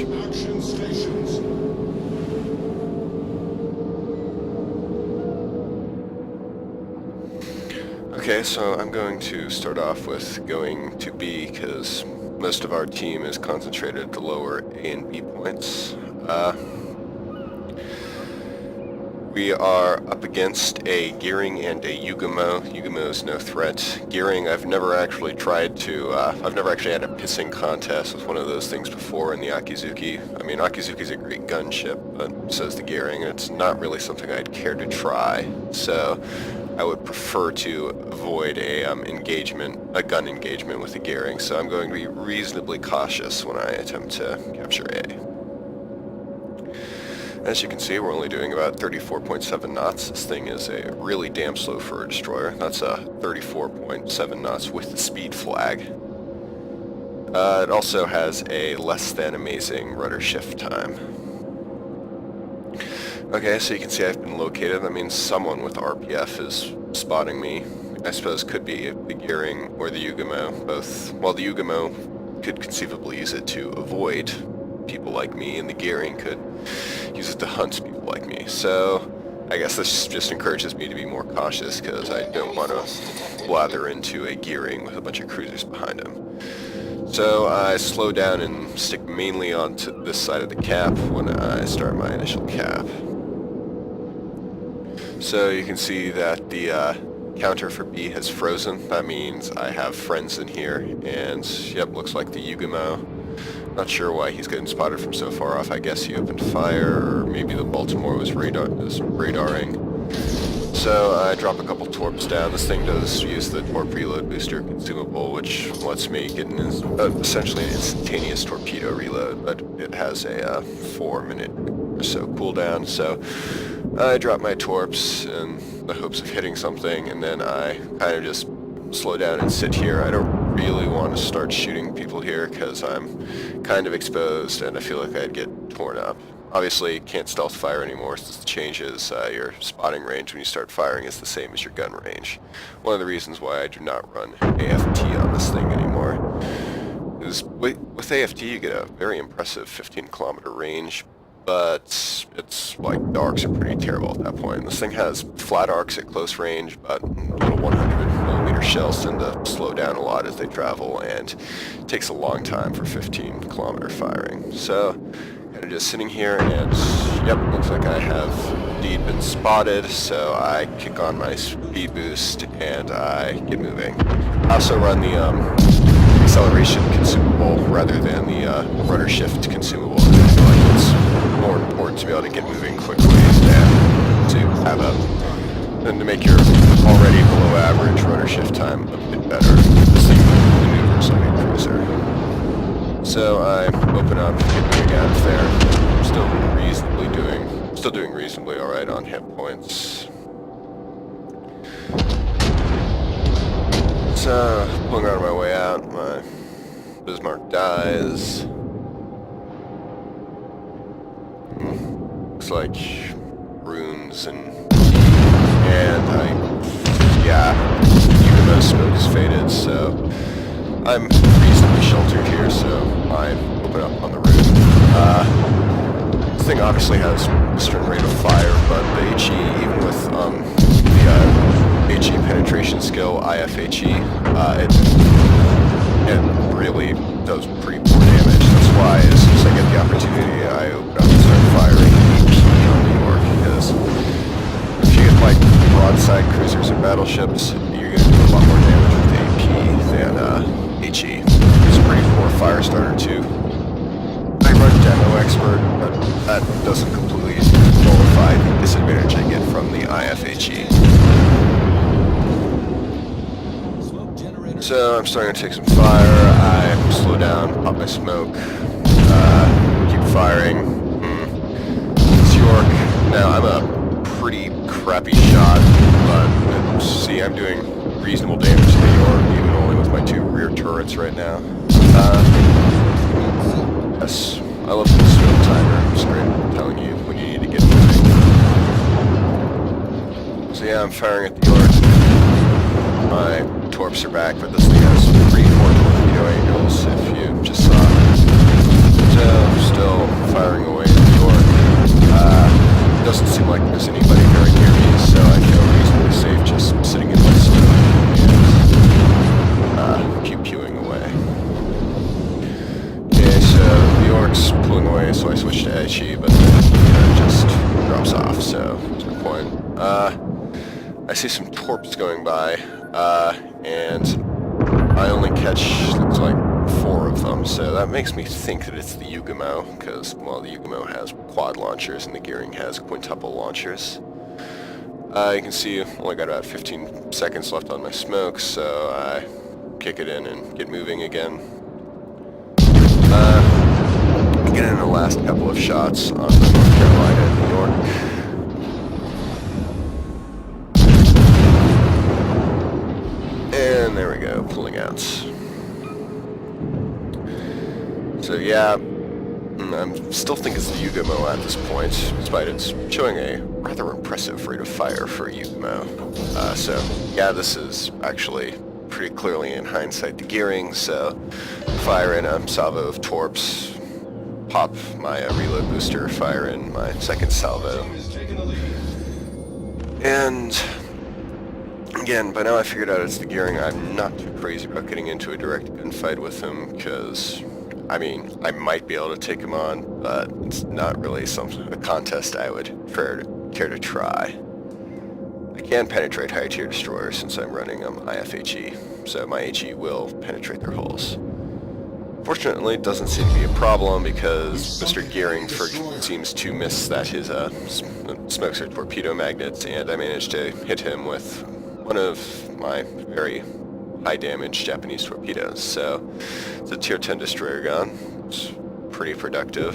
Switch action stations. Okay, so I'm going to start off with going to B because most of our team is concentrated at the lower A and B points. We are up against a Gearing and a Yugumo. Yugumo is no threat. Gearing, I've never actually had a pissing contest with one of those things before in the Akizuki. I mean, Akizuki's a great gunship, but so is the Gearing, and it's not really something I'd care to try. So I would prefer to avoid a gun engagement with the Gearing, so I'm going to be reasonably cautious when I attempt to capture A. As you can see, we're only doing about 34.7 knots. This thing is really damn slow for a destroyer. That's a 34.7 knots with the speed flag. It also has a less than amazing rudder shift time. Okay, so you can see I've been located. That means someone with RPF is spotting me. I suppose could be the Gearing or the Yugumo, both. Well, the Yugumo could conceivably use it to avoid people like me, and the Gearing could use it to hunt people like me. So I guess this just encourages me to be more cautious because I don't want to blather into a Gearing with a bunch of cruisers behind him. So I slow down and stick mainly onto this side of the cap when I start my initial cap. So you can see that the counter for B has frozen. That means I have friends in here, and yep, looks like the Yugumo. Not sure why he's getting spotted from so far off. I guess he opened fire, or maybe the Baltimore was radaring. So I drop a couple torps down. This thing does use the torp reload booster consumable, which lets me get essentially an instantaneous torpedo reload, but it has a 4-minute or so cooldown. So I drop my torps in the hopes of hitting something, and then I kind of just slow down and sit here. I don't really want to start shooting people here because I'm kind of exposed and I feel like I'd get torn up. Obviously, can't stealth fire anymore since it changes. Your spotting range when you start firing is the same as your gun range. One of the reasons why I do not run AFT on this thing anymore is with AFT you get a very impressive 15-kilometer range, but it's like the arcs are pretty terrible at that point. This thing has flat arcs at close range, but little 100mm shells tend to slow down a lot as they travel, and it takes a long time for 15-kilometer firing. So, kind of just sitting here, and yep, looks like I have indeed been spotted. So I kick on my speed boost and I get moving. I also run the acceleration consumable rather than the rudder shift consumable. I feel like it's more important to be able to get moving quickly than to have than to make your already below average rudder shift time a bit better. This thing maneuvers like a cruiser. So I open up, get moving out of there. I'm still doing reasonably alright on hit points. So pulling out of my way out, my Bismarck dies. Looks like runes and even though smoke is faded, so I'm reasonably sheltered here, so I open up on the roof. This thing obviously has a certain rate of fire, but the HE, even with the HE penetration skill, IFHE, it really does pretty poor damage. That's why as soon as I get the opportunity, I open up and start firing AP on New York, because if you get like broadside cruisers and battleships, you're going to do a lot more damage with AP than HE. It's a pretty poor fire starter too. I run Demo Expert, but that doesn't completely nullify the disadvantage I get from the IFHE. So I'm starting to take some fire. I slow down, pop my smoke, keep firing. It's York. Now I'm a pretty crappy shot, but see, I'm doing reasonable damage to the York, even only with my 2 rear turrets right now. Yes, I love the smoke timer. It's great telling you when you need to get moving. So yeah, I'm firing at the York. My torps are back, but this thing has pretty poor torpedo angles, if you just saw. So, still was pulling away, so I switched to Aichi, but then it just drops off, so there's no point. I see some torps going by, and I only catch, looks like, 4 of them, so that makes me think that it's the Yugumo, because, well, the Yugumo has quad launchers and the Gearing has quintuple launchers. You can see I've only got about 15 seconds left on my smoke, so I kick it in and get moving again. Get in the last couple of shots on the North Carolina and New York. And there we go, pulling out. So yeah, I still think it's the Yugumo at this point, despite it's showing a rather impressive rate of fire for a Yugumo. So yeah, this is actually pretty clearly in hindsight the Gearing, so fire in a salvo of torps, pop my reload booster, fire in my second salvo. And again, by now I figured out it's the Gearing. I'm not too crazy about getting into a direct gunfight with him, because I mean, I might be able to take him on, but it's not really a contest I would care to try. I can penetrate high tier destroyers since I'm running IFHE, so my HE will penetrate their hulls. Fortunately, it doesn't seem to be a problem because Mr. Gearing seems to miss that his smokes are torpedo magnets, and I managed to hit him with one of my very high damage Japanese torpedoes. So it's a tier 10 destroyer gun. It's pretty productive.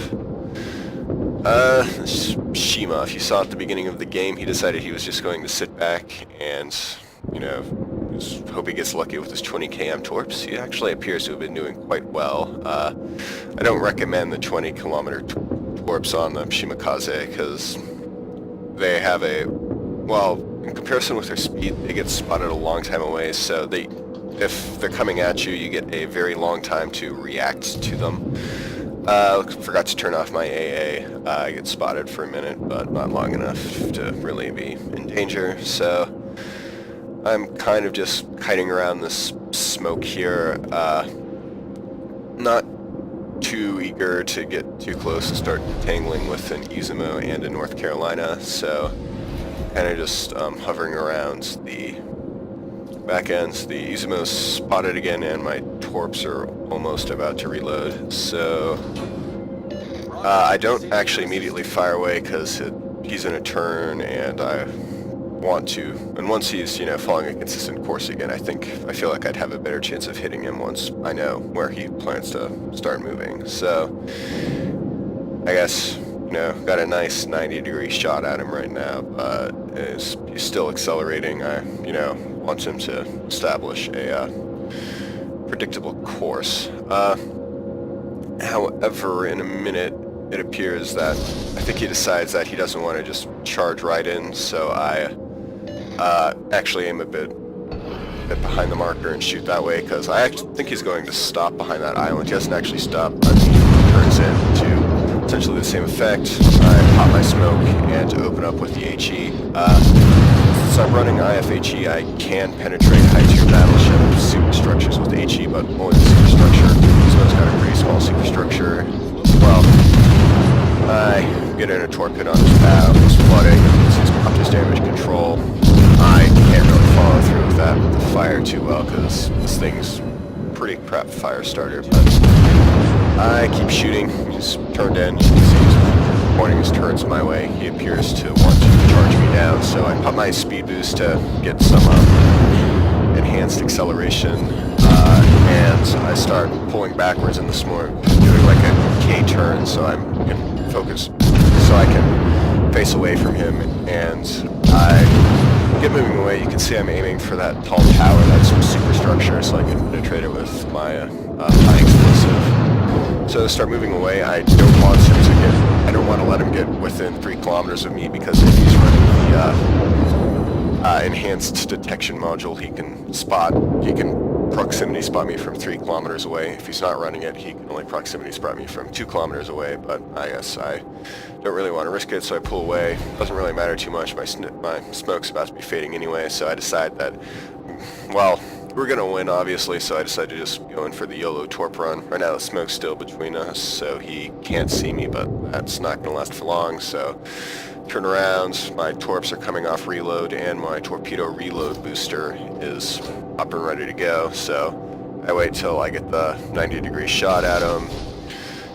Shima, if you saw at the beginning of the game, he decided he was just going to sit back and, you know, just hope he gets lucky with his 20 km torps. He actually appears to have been doing quite well. I don't recommend the 20 kilometer torps on the Shimakaze because they have well, in comparison with their speed, they get spotted a long time away, so if they're coming at you, you get a very long time to react to them. Forgot to turn off my AA. I get spotted for a minute, but not long enough to really be in danger, so I'm kind of just kiting around this smoke here, not too eager to get too close and start tangling with an Izumo and a North Carolina, so kind of just hovering around the back ends. The Izumo's spotted again, and my torps are almost about to reload, so I don't actually immediately fire away because he's in a turn, and I want to, and once he's, you know, following a consistent course again, I feel like I'd have a better chance of hitting him once I know where he plans to start moving. So I guess, you know, got a nice 90-degree shot at him right now, but he's still accelerating. I, you know, want him to establish a predictable course. However, in a minute, it appears that I think he decides that he doesn't want to just charge right in, so I actually aim a bit behind the marker and shoot that way, because I actually think he's going to stop behind that island. He doesn't actually stop, but he turns in to essentially the same effect. I pop my smoke and open up with the HE. Since I'm running IFHE, I can penetrate high-tier battleship superstructures with HE, but only the superstructure. So it's got a pretty small superstructure. Well, I get in a torpedo on his bow, he's flooding, he's popped his damage control. I can't really follow through with that with the fire too well, because this thing's pretty crap fire starter, but I keep shooting. He's turned in, you can see he's pointing his turrets my way. He appears to want to charge me down, so I pop my speed boost to get some enhanced acceleration, and I start pulling backwards in the smoke, doing like a K turn, so I can focus, so I can face away from him, and I get moving away. You can see I'm aiming for that tall tower, that's some superstructure, so I can penetrate it with my high explosive. So start moving away. I don't want him to I don't want to let him get within 3 kilometers of me, because if he's running the enhanced detection module, he can proximity spot me from 3 kilometers away. If he's not running it, he can only proximity spot me from 2 kilometers away, but I guess I don't really want to risk it, so I pull away. Doesn't really matter too much. My smoke's about to be fading anyway, so I decide that, well, we're gonna win, obviously, so I decided to just go in for the YOLO torp run. Right now the smoke's still between us, so he can't see me, but that's not gonna last for long, so turn around, my torps are coming off reload, and my torpedo reload booster is up and ready to go, so I wait till I get the 90-degree shot at him,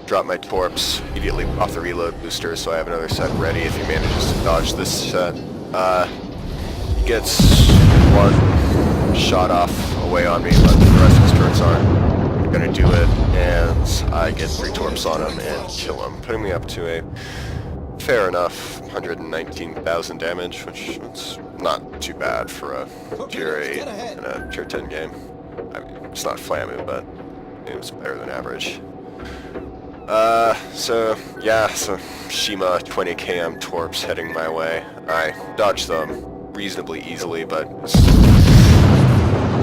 drop my torps, immediately off the reload booster, so I have another set ready if he manages to dodge this set. He gets one shot off away on me, but the rest of his turrets aren't gonna do it, and I get 3 torps on him and kill him, putting me up to a fair enough 119,000 damage, which is not too bad for a tier 8 and a tier 10 game. I mean, it's not Flamu, but it was better than average. So Shima 20 km torps heading my way. I dodged them reasonably easily, but it's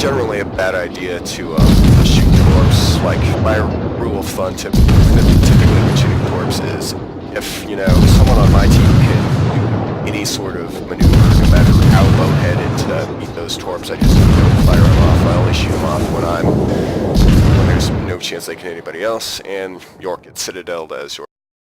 generally a bad idea to shoot torps. Like, my rule of thumb typically when shooting torps is, if, you know, someone on my team can do any sort of maneuver, no matter how low-headed to meet those torps, I just don't fire them off. I only shoot them off when there's no chance they can hit anybody else, and York gets citadeled as your